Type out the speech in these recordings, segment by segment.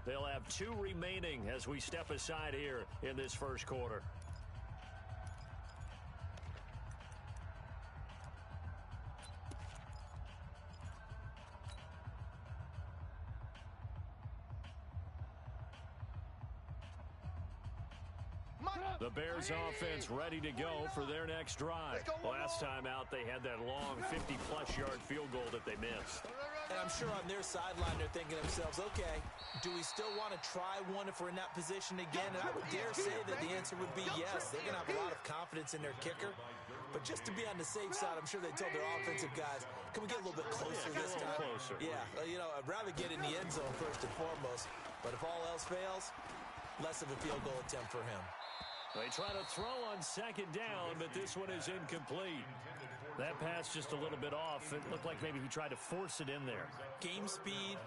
They'll have 2 remaining as we step aside here in this first quarter. The Bears offense ready to go for their next drive. Last time out, they had that long 50-plus yard field goal that they missed. And I'm sure on their sideline they're thinking to themselves, okay, do we still want to try one if we're in that position again? And I would dare say that the answer would be yes. They're going to have a lot of confidence in their kicker. But just to be on the safe side, I'm sure they told their offensive guys, can we get a little bit closer this time? Closer. Yeah, you know, I'd rather get in the end zone first and foremost. But if all else fails, less of a field goal attempt for him. They try to throw on second down, but this one is incomplete. That pass just a little bit off. It looked like maybe he tried to force it in there. Game speed,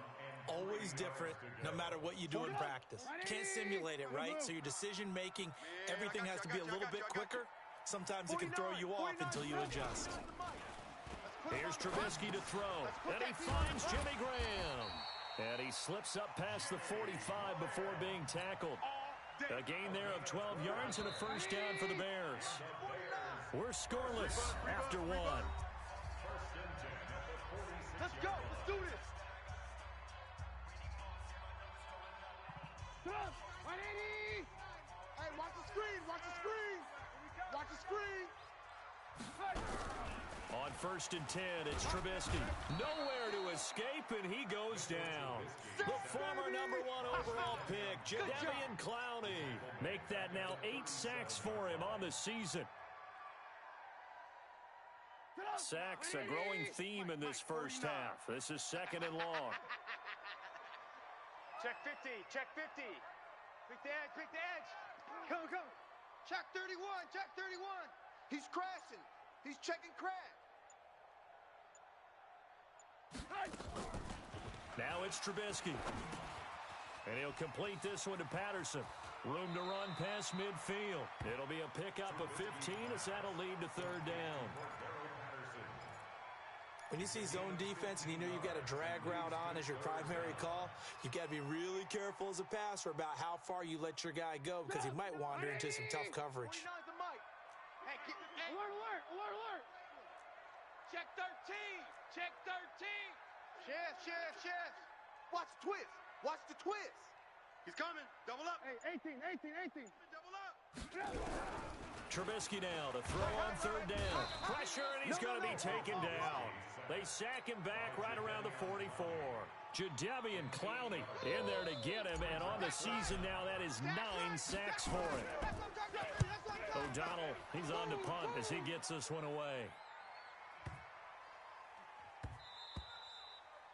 always different, no matter what you do in practice. You can't simulate it, right? So your decision-making, everything has to be a little bit quicker. Sometimes it can throw you off until you adjust. Here's Trubisky to throw, and he finds Jimmy Graham. And he slips up past the 45 before being tackled. A gain there of 12 yards and a first down for the Bears. We're scoreless after 1. Let's go. Let's do this. 180. Hey, watch the screen. Watch the screen. Watch the screen. On 1st and 10, it's Trubisky. Nowhere to escape, and he goes down. The former #1 overall pick, Jadeveon Clowney. Make that now 8 sacks for him on the season. Sacks, a growing theme in this first half. This is 2nd and long. Check 50. Check 50. Pick the edge. Pick the edge. Come. Check 31. Check 31. He's crashing. He's checking crash. Now it's Trubisky. And he'll complete this one to Patterson. Room to run past midfield. It'll be a pickup of 15 as that'll lead to 3rd down. When you see zone defense and you know you've got a drag route on as your primary call, you've got to be really careful as a passer about how far you let your guy go because he might wander into some tough coverage. Alert. Check 13. Check 13. Chef. Watch the twist. Watch the twist. He's coming. Double up. Hey, 18. Double up. Trubisky now to throw on 3rd down. Pressure, and he's going to be taken down. They sack him back right around the 44. Jadeveon Clowney in there to get him, and on the season now, that is 9 sacks for him. O'Donnell, he's on to punt as he gets this one away.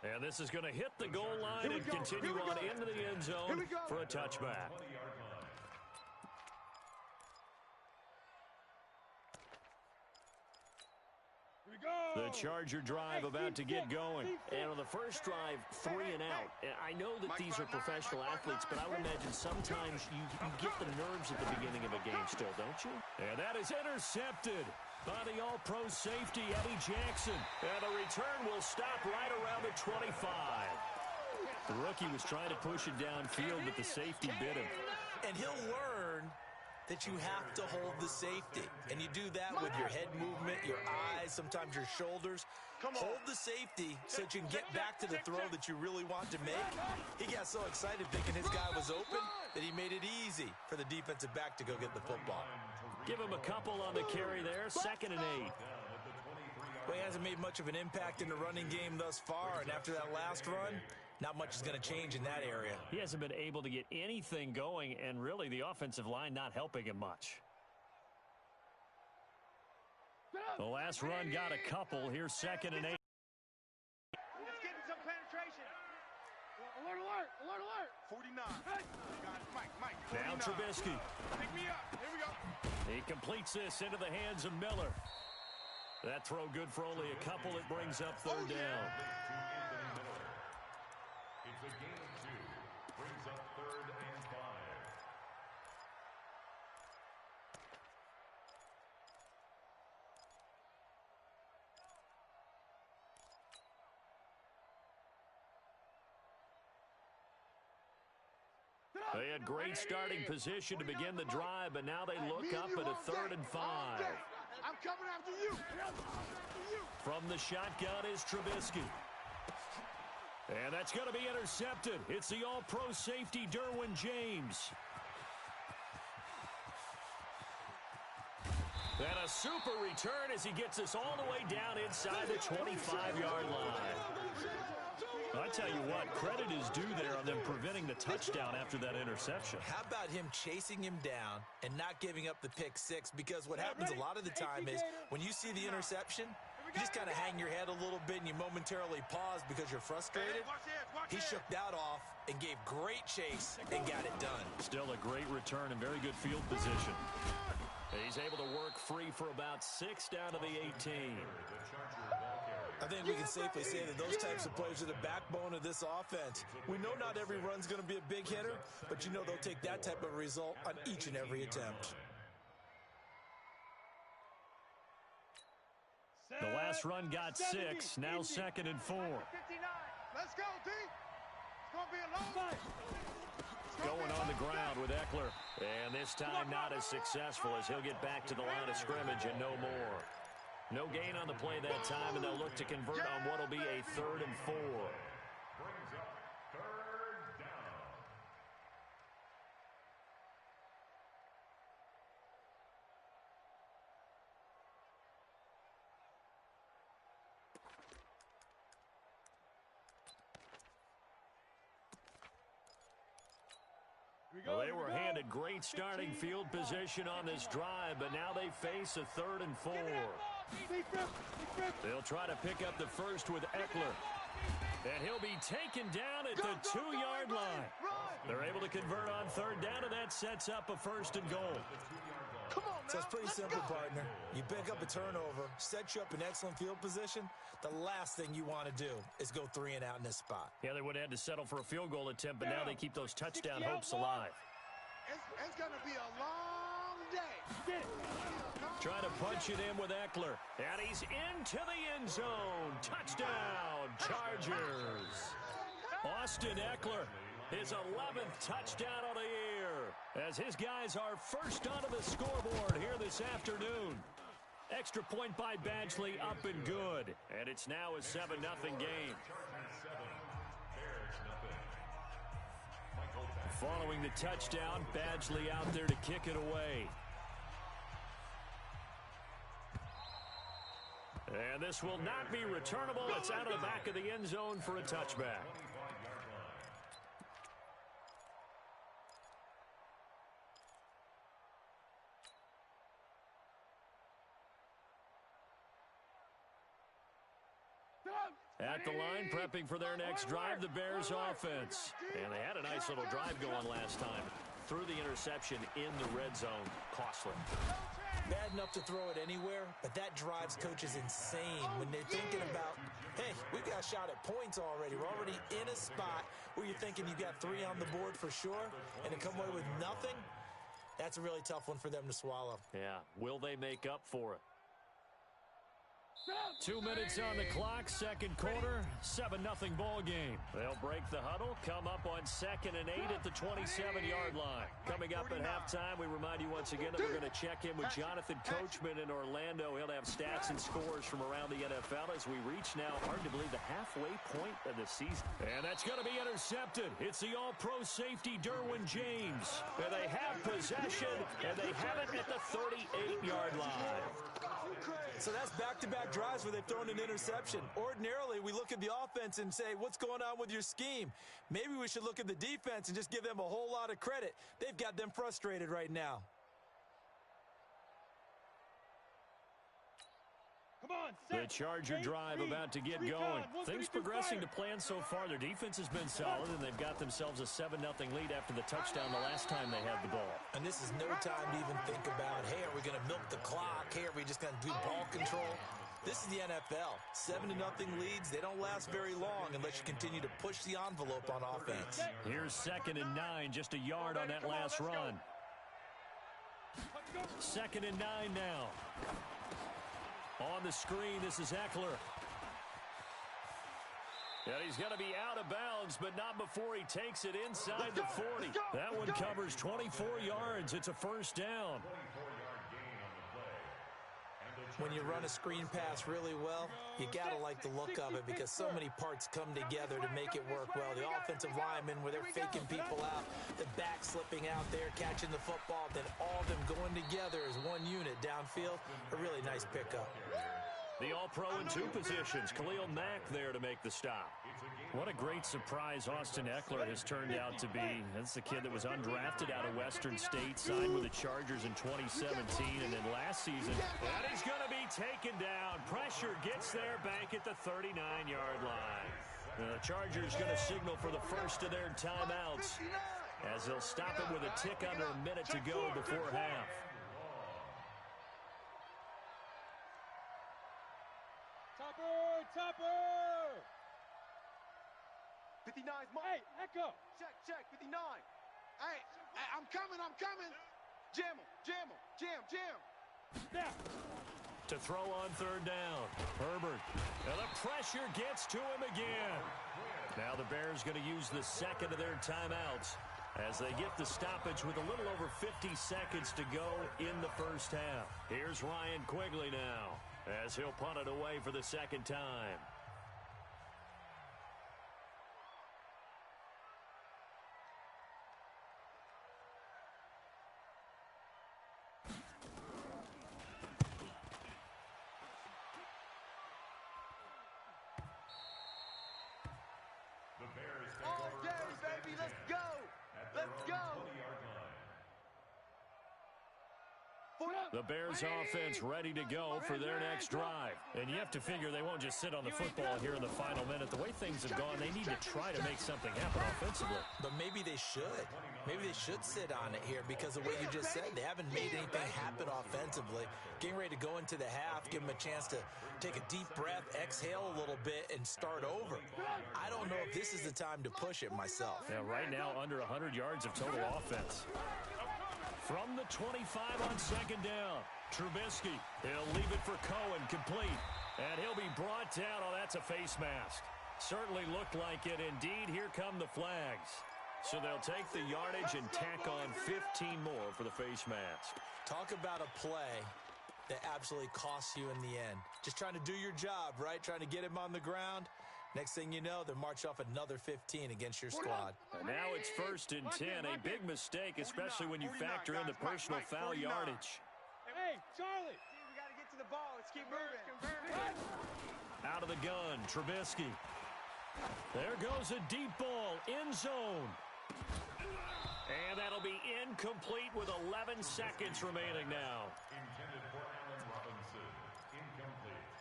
And this is going to hit the goal line and continue on into the end zone for a touchback. The Charger drive about to get going. And on the first drive, 3 and out. And I know that these are professional athletes, but I would imagine sometimes you get the nerves at the beginning of a game still, don't you? And that is intercepted by the all-pro safety, Eddie Jackson. And the return will stop right around the 25. The rookie was trying to push it downfield, but the safety bit him. And he'll learn that you have to hold the safety. And you do that with your head movement, your eyes, sometimes your shoulders. Hold the safety so that you can get back to the throw that you really want to make. He got so excited thinking his guy was open that he made it easy for the defensive back to go get the football. Give him a couple on the carry there, 2nd and 8. Well, he hasn't made much of an impact in the running game thus far, and after that last run, not much is going to change in that area. He hasn't been able to get anything going, and really the offensive line not helping him much. The last run got a couple. Here's 2nd and 8. It's getting some penetration. Alert. 49. Got it. Mike. 49. Now Trubisky. Pick me up. Here we go. He completes this into the hands of Miller. That throw good for only a couple. It brings up 3rd down. It's a gain of 2. Brings up 3rd and 5. They had great starting position to begin the drive, but now they look up at a 3rd and 5. I'm coming after you. From the shotgun is Trubisky. And that's going to be intercepted. It's the all-pro safety, Derwin James. And a super return as he gets us all the way down inside the 25-yard line. I tell you what, credit is due there on them preventing the touchdown after that interception. How about him chasing him down and not giving up the pick six? Because what happens a lot of the time is when you see the interception, you just kind of hang your head a little bit and you momentarily pause because you're frustrated. He shook that off and gave great chase and got it done. Still a great return and very good field position. He's able to work free for about 6 down to the 18. I think we can safely say that those types of plays are the backbone of this offense. We know not every run's going to be a big hitter, but you know they'll take that type of result on each and every attempt. The last run got 6, now 2nd and 4. Let's go, D. It's going to be a long night. Going on the ground with Eckler. And this time not as successful as he'll get back to the line of scrimmage and no more. No gain on the play that time, and they'll look to convert on what will be a 3rd and 4. Brings up 3rd down. Well, they were handed great starting field position on this drive, but now they face a 3rd and 4. They'll try to pick up the first with Eckler. And he'll be taken down at the 2-yard line. They're able to convert on 3rd down, and that sets up a 1st and goal. So it's pretty simple, partner. You pick up a turnover, set you up in excellent field position. The last thing you want to do is go 3 and out in this spot. Yeah, they would have had to settle for a field goal attempt, but now they keep those touchdown hopes alive. It's going to be a long day. Trying to punch it in with Eckler. And he's into the end zone. Touchdown, Chargers. Austin Eckler, his 11th touchdown of the year, as his guys are first onto the scoreboard here this afternoon. Extra point by Badgley, up and good. And it's now a 7-0 game. Following the touchdown, Badgley out there to kick it away. And this will not be returnable. It's out of the back of the end zone for a touchback. At the line, prepping for their next drive, the Bears offense. And they had a nice little drive going last time. Threw the interception in the red zone. Costly. Bad enough to throw it anywhere, but that drives coaches insane when they're thinking about, hey, we've got a shot at points already. We're already in a spot where you're thinking you got 3 on the board for sure, and to come away with nothing, that's a really tough one for them to swallow. Yeah, will they make up for it? 2 minutes on the clock, second quarter, 7-0 ball game. They'll break the huddle, come up on 2nd and 8 at the 27-yard line. Coming up at halftime, we remind you once again that we're going to check in with Jonathan Coachman in Orlando. He'll have stats and scores from around the NFL as we reach now, hard to believe, the halfway point of the season. And that's going to be intercepted. It's the all-pro safety, Derwin James. And they have possession, and they have it at the 38-yard line. So that's back-to-back drives where they've thrown an interception. Ordinarily, we look at the offense and say, what's going on with your scheme? Maybe we should look at the defense and just give them a whole lot of credit. They've got them frustrated right now. The Charger drive about to get going. Things progressing to plan so far. Their defense has been solid, and they've got themselves a 7-0 lead after the touchdown the last time they had the ball. And this is no time to even think about, hey, are we going to milk the clock? Hey, are we just going to do ball control? This is the NFL. 7-0 leads, they don't last very long unless you continue to push the envelope on offense. Here's 2nd and 9, just a yard on that last run. 2nd and 9 now. On the screen, this is Eckler. And he's going to be out of bounds, but not before he takes it inside the 40. That one covers 24 yards. It's a first down. When you run a screen pass really well, you got to like the look of it because so many parts come together to make it work well. The offensive linemen, where they're faking people out, the back slipping out there, catching the football, then all of them going together as one unit downfield. A really nice pickup. The All-Pro in two positions. Khalil Mack there to make the stop. What a great surprise Austin Eckler has turned out to be. That's the kid that was undrafted out of Western State, signed with the Chargers in 2017, and then last season. And he's going to be taken down. Pressure gets there back at the 39-yard line. The Chargers going to signal for the first of their timeouts as they'll stop it with a tick under a minute to go before half. Topper! 59's mine. Hey, Echo. Check, 59. Hey, I'm coming. Jam him. Snap. To throw on third down. Herbert. Now the pressure gets to him again. Now the Bears going to use the second of their timeouts as they get the stoppage with a little over 50 seconds to go in the first half. Here's Ryan Quigley now as he'll punt it away for the second time. The Bears take All over day, first and baby. 10 Let's go. at their Let's own go. 20-yard line. The Bears offense ready to go for their next drive. And you have to figure they won't just sit on the football here in the final minute. The way things have gone, they need to try to make something happen offensively. But maybe they should. Maybe they should sit on it here because of what you just said. They haven't made anything happen offensively. Getting ready to go into the half, give them a chance to take a deep breath, exhale a little bit, and start over. I don't know if this is the time to push it myself. Yeah, right now under 100 yards of total offense. From the 25 on second down, Trubisky. He'll leave it for Cohen, complete. And he'll be brought down. Oh, that's a face mask. Certainly looked like it. Indeed, here come the flags. So they'll take the yardage and tack on 15 more for the face mask. Talk about a play that absolutely costs you in the end. Just trying to do your job, right? Trying to get him on the ground. Next thing you know, they'll march off another 15 against your squad. And now it's 1st and 10. A big mistake, especially when you factor in the personal foul yardage. Hey, Charlie. We got to get to the ball. Let's keep moving. Out of the gun, Trubisky. There goes a deep ball, end zone. And that'll be incomplete with 11 seconds remaining now. Intended for Allen Robinson. Incomplete.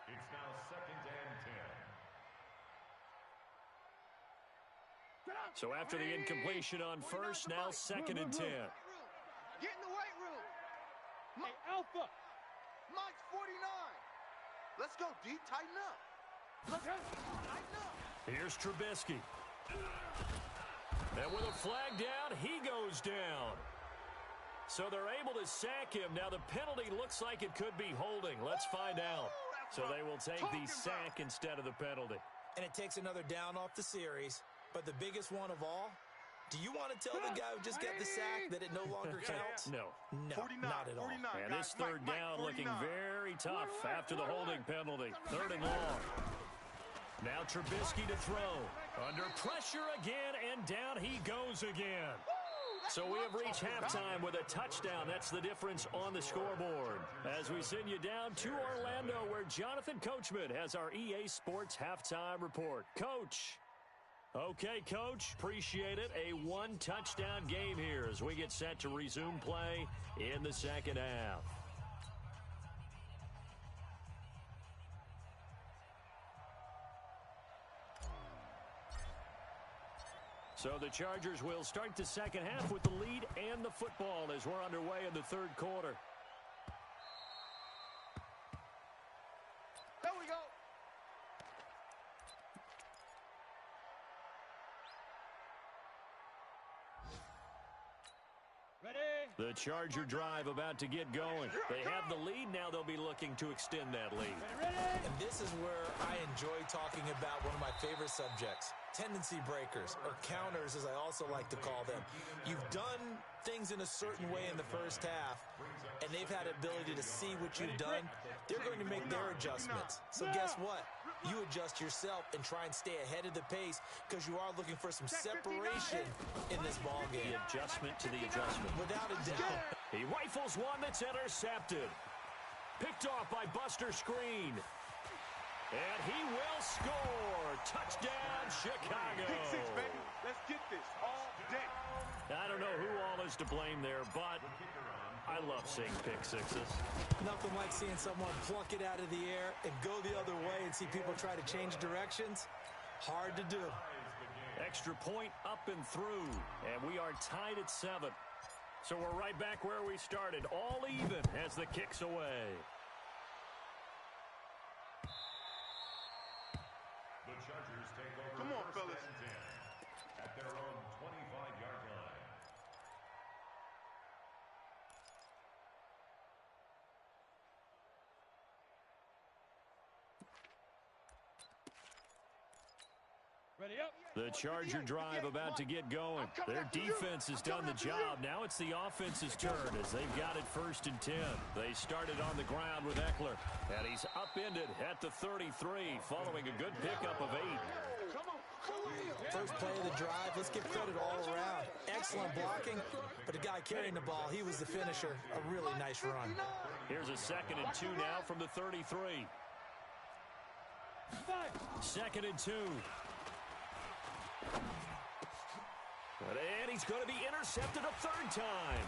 It's now 2nd and 10. So after the incompletion on first, now 2nd and 10. Get in the weight room. Hey, Alpha. Mike's 49. Let's go, D. Tighten up. Let's go. Tighten up. Here's Trubisky. And with a flag down, he goes down. So they're able to sack him. Now the penalty looks like it could be holding. Let's find out. So they will take the sack instead of the penalty. And it takes another down off the series. But the biggest one of all, do you want to tell the guy who just got the sack that it no longer counts? No. No, 49, not at all. 49. And this third down looking very tough after the holding penalty. 3rd and long. Now Trubisky to throw. Under pressure again, and down he goes again. So we have reached halftime with a touchdown. That's the difference on the scoreboard. As we send you down to Orlando, where Jonathan Coachman has our EA Sports Halftime Report. Coach. Okay, Coach, appreciate it. A one-touchdown game here as we get set to resume play in the second half. So the Chargers will start the second half with the lead and the football as we're underway in the third quarter. There we go. The Charger drive about to get going. They have the lead now. They'll be looking to extend that lead. And this is where I enjoy talking about one of my favorite subjects, tendency breakers, or counters as I also like to call them. You've done things in a certain way in the first half, and they've had ability to see what you've done. They're going to make their adjustments. So guess what? You adjust yourself and try and stay ahead of the pace because you are looking for some separation in this ball game. The adjustment to the adjustment. Without a doubt. He rifles one that's intercepted. Picked off by Buster Screen. And he will score. Touchdown, Chicago. Pick six, baby. Let's get this all day. I don't know who all is to blame there, but I love seeing pick sixes. Nothing like seeing someone pluck it out of the air and go the other way and see people try to change directions. Hard to do. Extra point up and through, and we are tied at 7. So we're right back where we started, all even as the kick's away. The Chargers take over. Come on, fellas. At their own 25-yard line. The Charger drive about to get going. Their defense has done the job. Now it's the offense's turn as they've got it 1st and 10. They started on the ground with Eckler, and he's upended at the 33 following a good pickup of 8. First play of the drive, let's give credit all around. Excellent blocking, but the guy carrying the ball, he was the finisher. A really nice run. Here's a 2nd and 2 now from the 33. 2nd and 2. And he's going to be intercepted a 3rd time.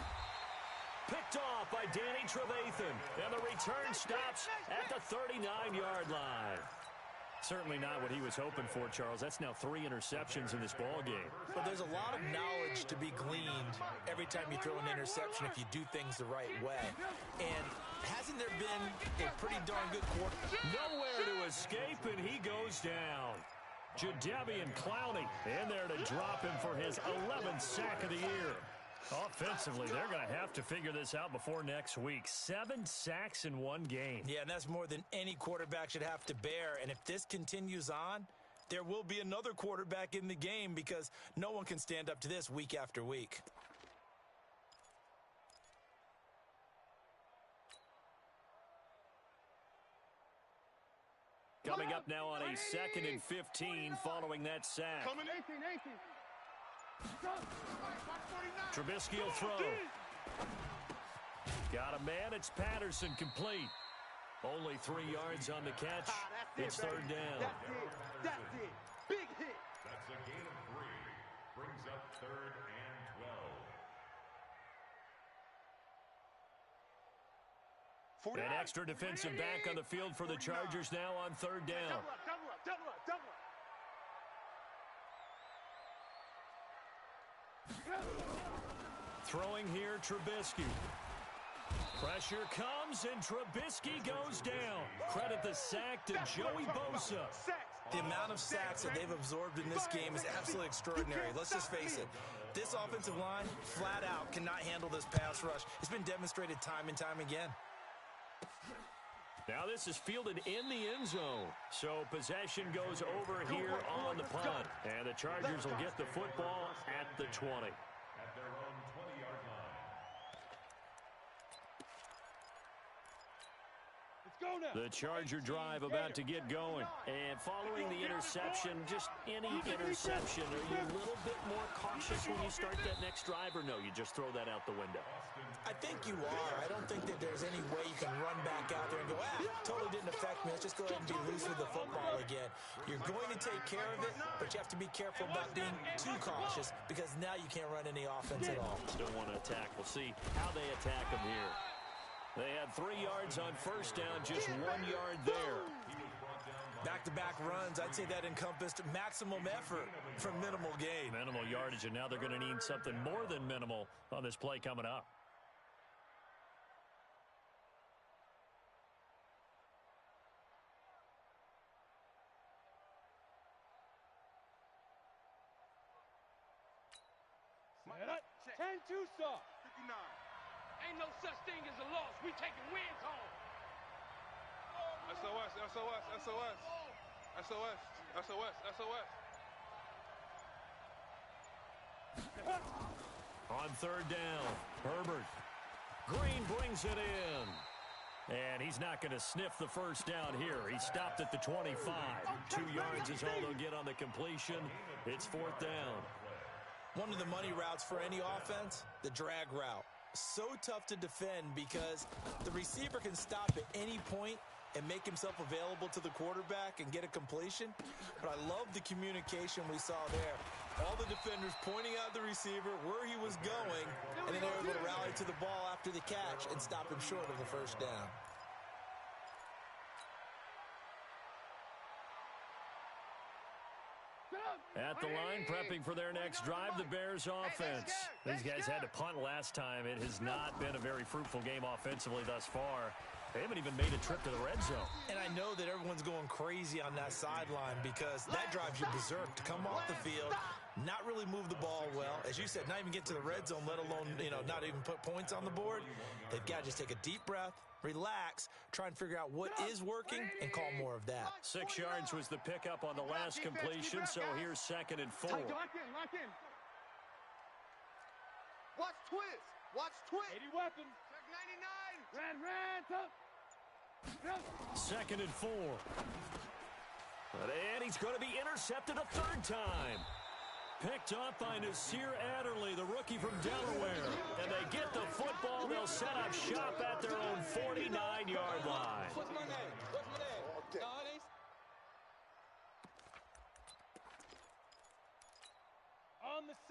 Picked off by Danny Trevathan. And the return stops at the 39-yard line. Certainly not what he was hoping for, Charles. That's now 3 interceptions in this ball game. But there's a lot of knowledge to be gleaned every time you throw an interception if you do things the right way. And hasn't there been a pretty darn good quarter? Nowhere to escape, and he goes down. Jadeveon Clowney in there to drop him for his 11th sack of the year. Offensively, they're going to have to figure this out before next week. 7 sacks in one game. Yeah, and that's more than any quarterback should have to bear. And if this continues on, there will be another quarterback in the game because no one can stand up to this week after week. Coming up now on a 2nd and 15 following that sack. Coming 18. Trubisky will throw. Got a man. It's Patterson complete. Only 3 yards on the catch. It's 3rd down. That's it. Big hit. That's a gain of 3. Brings up 3rd and 12. An extra defensive back on the field for the Chargers now on 3rd down. Double up. Throwing here, Trubisky. Pressure comes, and Trubisky goes down. Credit the sack to Joey Bosa. The amount of sacks that they've absorbed in this game is absolutely extraordinary. Let's just face it. This offensive line, flat out, cannot handle this pass rush. It's been demonstrated time and time again. Now this is fielded in the end zone. So possession goes over here on the punt. And the Chargers will get the football at the 20. At their own 20-yard line. The Charger drive about to get going. And following the interception, just any interception, are you a little bit more cautious when you start that next drive, or no, you just throw that out the window? I think you are. I don't think that there's any way you can run back out there and go, totally didn't affect me. Let's just go ahead and be loose with the football again. You're going to take care of it, but you have to be careful about being too cautious because now you can't run any offense at all. Still want to attack. We'll see how they attack them here. They had 3 yards on 1st down, just 1 yard there. Back-to-back runs, I'd say that encompassed maximum effort for minimal gain. Minimal yardage, and now they're going to need something more than minimal on this play coming up. Playing too soft. 59. Ain't no such thing as a loss. We taking wins home. SOS, SOS, SOS. SOS, SOS, SOS. On third down, Herbert. Green brings it in. And he's not going to sniff the first down here. He stopped at the 25. 2 yards is all they'll get on the completion. It's fourth down. One of the money routes for any offense, the drag route. So tough to defend because the receiver can stop at any point and make himself available to the quarterback and get a completion. But I love the communication we saw there. All the defenders pointing out the receiver, where he was going, and then they were able to rally to the ball after the catch and stop him short of the first down. At the line, prepping for their next drive, the Bears offense. These guys had to punt last time. It has not been a very fruitful game offensively thus far. They haven't even made a trip to the red zone. And I know that everyone's going crazy on that sideline because that drives you berserk to come off the field, not really move the ball well. As you said, not even get to the red zone, let alone, not even put points on the board. They've got to just take a deep breath, relax, try and figure out what is working, and call more of that. 6 yards was the pickup on the last completion, so here's 2nd and 4. Lock in, lock in. Watch twist. Watch twist. 80 weapons. Check 99. Red, up. 2nd and 4. And he's going to be intercepted a third time. Picked off by Nasir Adderley, the rookie from Delaware. And they get the football. They'll set up shop at their own 49-yard line. What's my name? What's my name? Okay.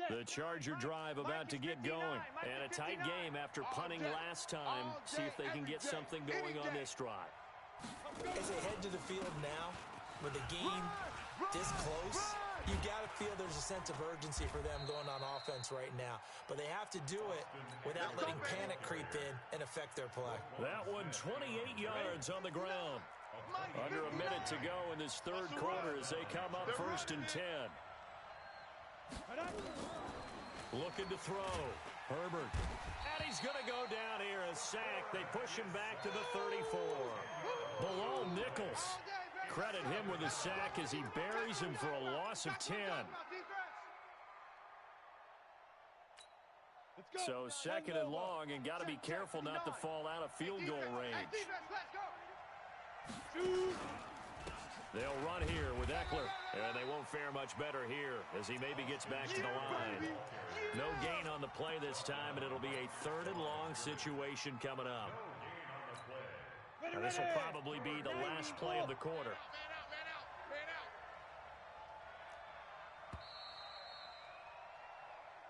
The Charger drive about to get going. And a tight game after punting last time. See if they can get something going on this drive. As they head to the field now, with the game this close, you got to feel there's a sense of urgency for them going on offense right now. But they have to do it without letting panic creep in and affect their play. That one 28 yards on the ground. Under a minute to go in this third quarter as they come up 1st and 10. Looking to throw. Herbert. And he's going to go down here. A sack. They push him back to the 34. Below Nichols. Credit him with a sack as he buries him for a loss of 10. So 2nd and long, and got to be careful not to fall out of field goal range. They'll run here with Eckler, and they won't fare much better here as he maybe gets back to the line. No gain on the play this time, and it'll be a 3rd and long situation coming up. Now, this will probably be the last play of the quarter.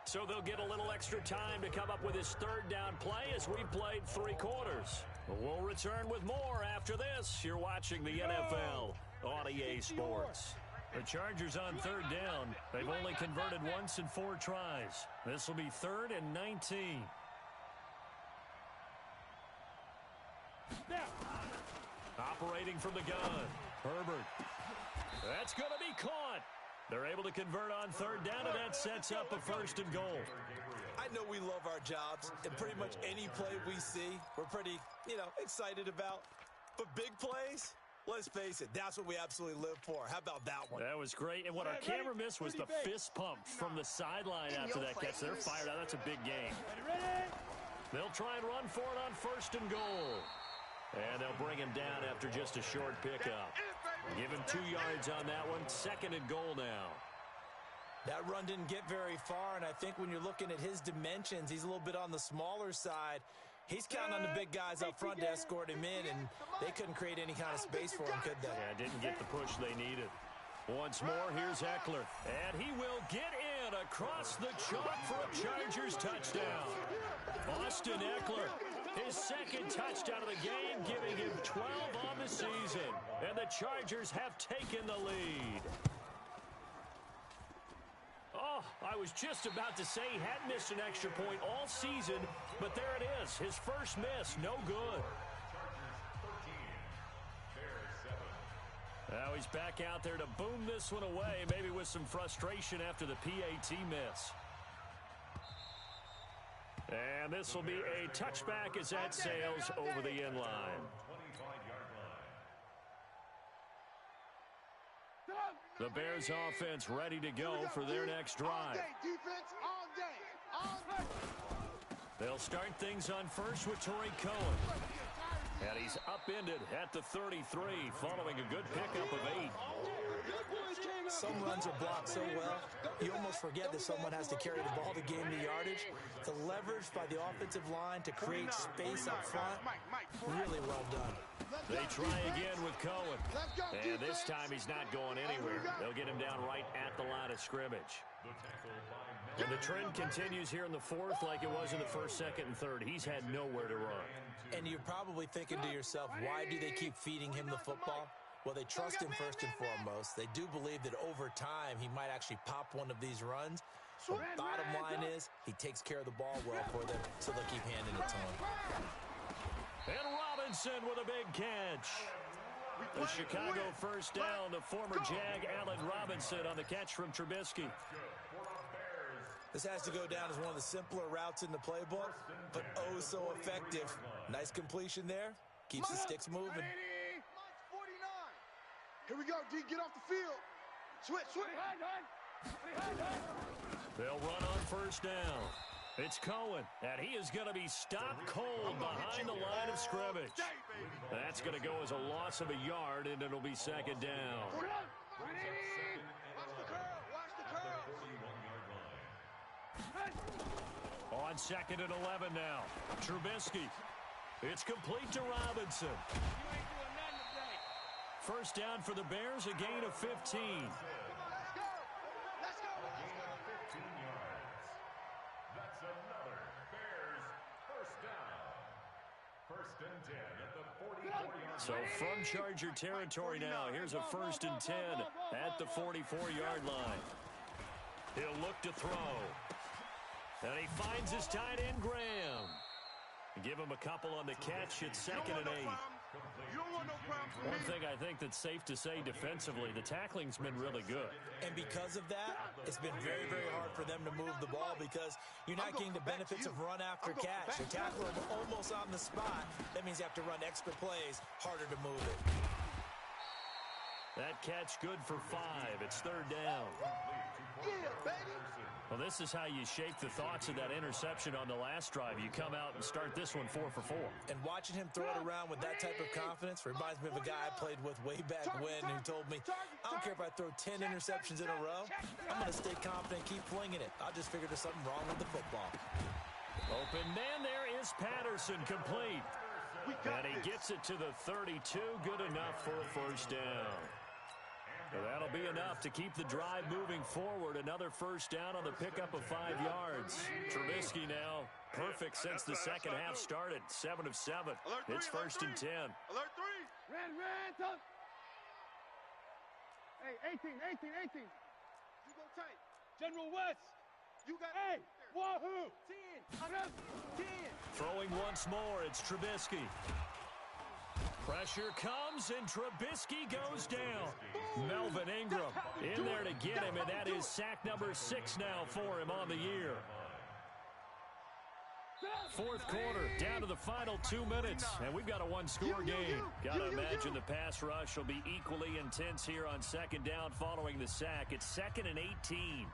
So they'll get a little extra time to come up with his 3rd down play as we've played 3 quarters. We'll return with more after this. You're watching the NFL on EA Sports. The Chargers on 3rd down. They've only converted once in 4 tries. This will be 3rd and 19. Operating from the gun. Herbert. That's going to be caught. They're able to convert on 3rd down, and that sets up a 1st and goal. I know we love our jobs, and pretty much any play we see, we're pretty, excited about. But big plays, let's face it, that's what we absolutely live for. How about that one? That was great, and what our camera missed was the fist pump from the sideline after that catch. They're fired out. That's a big game. They'll try and run for it on 1st and goal. And they'll bring him down after just a short pickup. Give him 2 yards on that one. 2nd and goal now. That run didn't get very far, and I think when you're looking at his dimensions, he's a little bit on the smaller side. He's counting on the big guys up front to escort him in, and they couldn't create any kind of space for him, could they? Yeah, didn't get the push they needed. Once more, here's Eckler. And he will get in across the chalk for a Chargers touchdown. Austin Eckler, his 2nd touchdown of the game, giving him 12 on the season. And the Chargers have taken the lead. Oh, I was just about to say he hadn't missed an extra point all season, but there it is. His first miss, no good. Now he's back out there to boom this one away, maybe with some frustration after the PAT miss. And this will be a touchback as that sails over the end line. 25-yard line. The Bears offense ready to go for their next drive. Defense all day. All day. They'll start things on first with Torrey Cohen. And he's upended at the 33 following a good pickup of 8. Some runs are blocked so well, you almost forget that someone has to carry the ball to gain the yardage. The leverage by the offensive line to create space up front, really well done. They try again with Cohen. And this time he's not going anywhere. They'll get him down right at the line of scrimmage. And the trend continues here in the fourth like it was in the first, second, and third. He's had nowhere to run. And you're probably thinking to yourself, why do they keep feeding him the football? Well, they trust him first and foremost. They do believe that over time he might actually pop one of these runs. The bottom line is he takes care of the ball well for them, so they'll keep handing it to him. And Robinson with a big catch. The Chicago first down to former Jag Allen Robinson on the catch from Trubisky. This has to go down as one of the simpler routes in the playbook, but oh so effective. Nice completion there. Keeps the sticks moving. Here we go, D. Get off the field. Switch. They'll run on first down. It's Cohen, and he is going to be stopped cold behind the line of scrimmage. That's going to go as a loss of a yard, and it'll be second down. Watch the curl. On second and 11 now. Trubisky. It's complete to Robinson. First down for the Bears, a gain of 15. Let's go. That's another Bears first down. First and 10 at the 44-yard So from Charger territory now, here's a first and 10 at the 44-yard line. He'll look to throw. And he finds his tight end, Graham. Give him a couple on the catch. It's second and 8. You don't want no problem. One thing I think that's safe to say defensively, the tackling's been really good. And because of that, it's been very, very hard for them to move the ball because you're not getting the benefits of run after catch. You tackle them almost on the spot. That means you have to run extra plays, harder to move it. That catch good for 5. It's third down. Yeah, baby. Well, this is how you shake the thoughts of that interception on the last drive. You come out and start this one 4 for 4. And watching him throw it around with that type of confidence reminds me of a guy I played with way back when who told me, I don't care if I throw 10 interceptions in a row. I'm going to stay confident, keep flinging it. I just figured there's something wrong with the football. Open man there is Patterson, complete. And he gets it to the 32. Good enough for a first down. Well, that'll be enough to keep the drive moving forward. Another first down on the pickup of 5 yards. Trubisky now perfect since the second half started. 7 of 7. It's first and 10. Alert 3. Red, top. Hey, 18. You go tight. General West. You got 8. Wahoo. 10. Throwing once more, it's Trubisky. Pressure comes, and Trubisky goes down. Melvin Ingram in there to get him, and that is sack number 6 now for him on the year. Fourth quarter, down to the final 2 minutes, and we've got a one-score game. Got to imagine the pass rush will be equally intense here on second down following the sack. It's second and 18.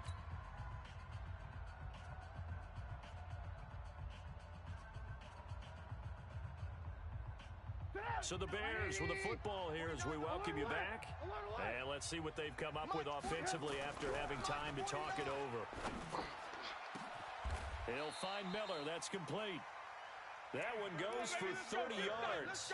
So the Bears with the football here as we welcome you back. And let's see what they've come up with offensively after having time to talk it over. He'll find Miller. That's complete. That one goes for 30 yards.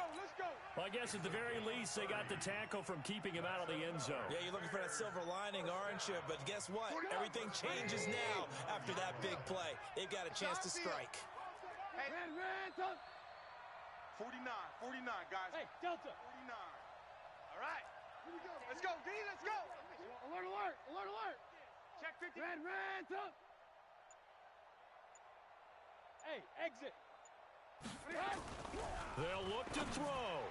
Well, I guess at the very least they got the tackle from keeping him out of the end zone. Yeah, you're looking for that silver lining, aren't you? But guess what? Everything changes now after that big play. They've got a chance to strike. 49, guys. Hey, Delta. 49. All right. Here we go. Let's go, D. Let's go. Alert. Check 50. Red, top. Hey, exit. They'll look to throw.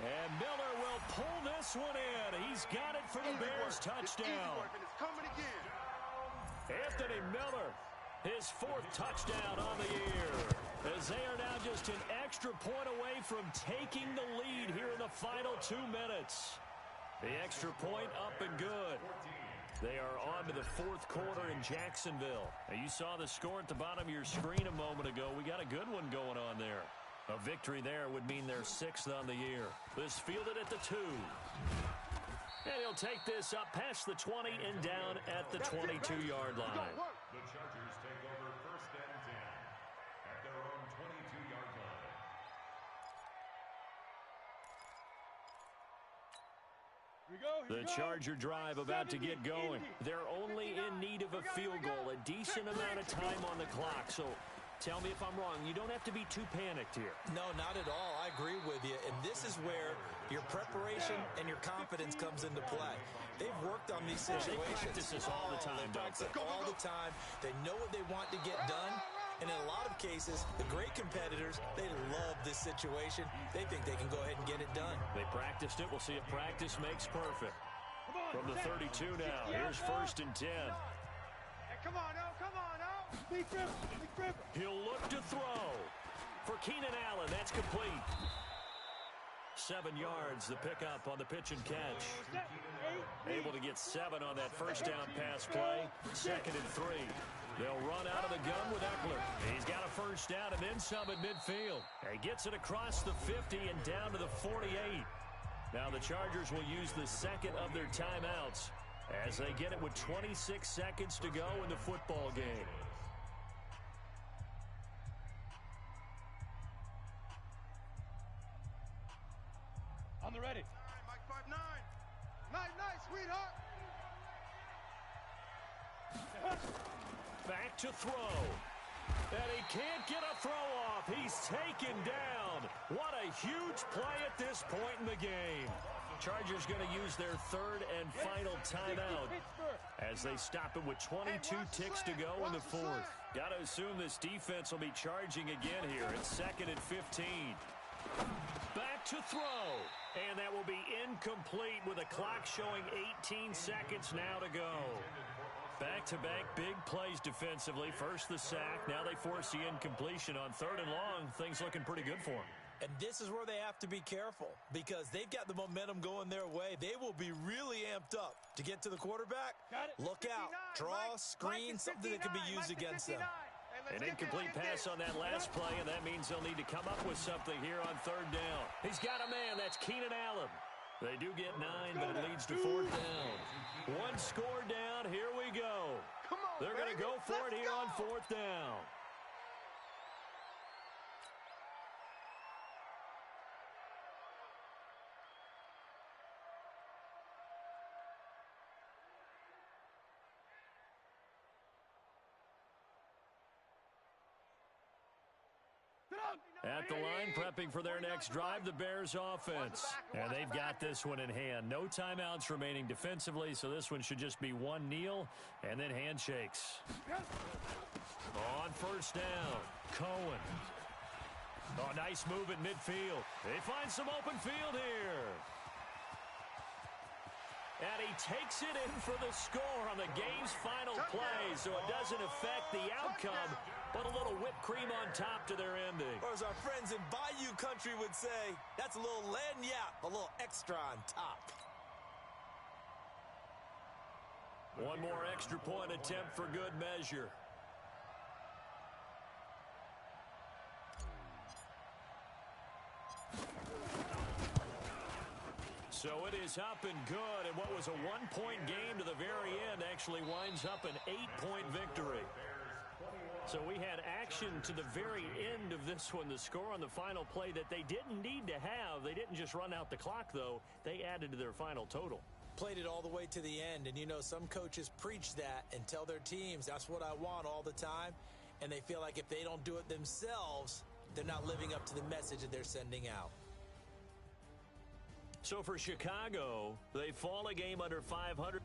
And Miller will pull this one in. He's got it for the Bears touchdown. It's coming again. Anthony Miller His 4th touchdown on the year, as they are now just an extra point away from taking the lead here in the final 2 minutes. The extra point up and good. They are on to the 4th quarter in Jacksonville. Now, you saw the score at the bottom of your screen a moment ago. We got a good one going on there. A victory there would mean their 6th on the year. This fielded at the 2. And he'll take this up past the 20 and down at the 22-yard line. The Chargers take over 1st and 10 at their own 22-yard line. The Charger drive about to get going. They're only in need of a field goal, a decent amount of time on the clock. So tell me if I'm wrong. You don't have to be too panicked here. No, not at all. I agree with you. And this is where your preparation and your confidence comes into play. They've worked on these situations. They practice this all the time, don't they? All the time. They know what they want to get done. And in a lot of cases, the great competitors, they love this situation. They think they can go ahead and get it done. They practiced it. We'll see if practice makes perfect. From the 32 now, here's 1st and 10. Hey, come on, now, come on, now. Big grip. He'll look to throw. For Keenan Allen, that's complete. 7 yards, the pickup on the pitch and catch. Able to get 7 on that 1st down pass play. 2nd and 3. They'll run out of the gun with Eckler. He's got a 1st down and then some at midfield. He gets it across the 50 and down to the 48. Now the Chargers will use the 2nd of their timeouts as they get it with 26 seconds to go in the football game. On the ready. Mike 5-9. Nice, sweetheart. Back to throw. And he can't get a throw off. He's taken down. What a huge play at this point in the game. Chargers going to use their 3rd and final timeout as they stop it with 22 ticks to go in the 4th. Got to assume this defense will be charging again here. It's 2nd and 15. Back to throw. And that will be incomplete with a clock showing 18 seconds now to go. Back-to-back big plays defensively. First the sack. Now they force the incompletion on 3rd and long. Things looking pretty good for them. And this is where they have to be careful because they've got the momentum going their way. They will be really amped up to get to the quarterback. Look out. Draw, screen, something that can be used against them. An incomplete pass on that last play, and that means they'll need to come up with something here on 3rd down. He's got a man. That's Keenan Allen. They do get 9, but it leads to 4th down. 1 score down. Here we go. They're going to go for it here on 4th down. At the line, prepping for their next drive, the Bears offense. And they've got this one in hand. No timeouts remaining defensively, so this one should just be one kneel and then handshakes. On 1st down, Cohen. Oh, nice move at midfield. They find some open field here. And he takes it in for the score on the game's final play, so it doesn't affect the outcome, but a little whipped cream on top to their ending. Or as our friends in Bayou Country would say, that's a little lagniappe, a little extra on top. One more extra point attempt for good measure. So it is up and good, and what was a one-point game to the very end actually winds up an 8-point victory. So we had action to the very end of this one, the score on the final play that they didn't need to have. They didn't just run out the clock, though. They added to their final total. Played it all the way to the end, and you know some coaches preach that and tell their teams that's what I want all the time, and they feel like if they don't do it themselves, they're not living up to the message that they're sending out. So for Chicago, they fall a game under 500.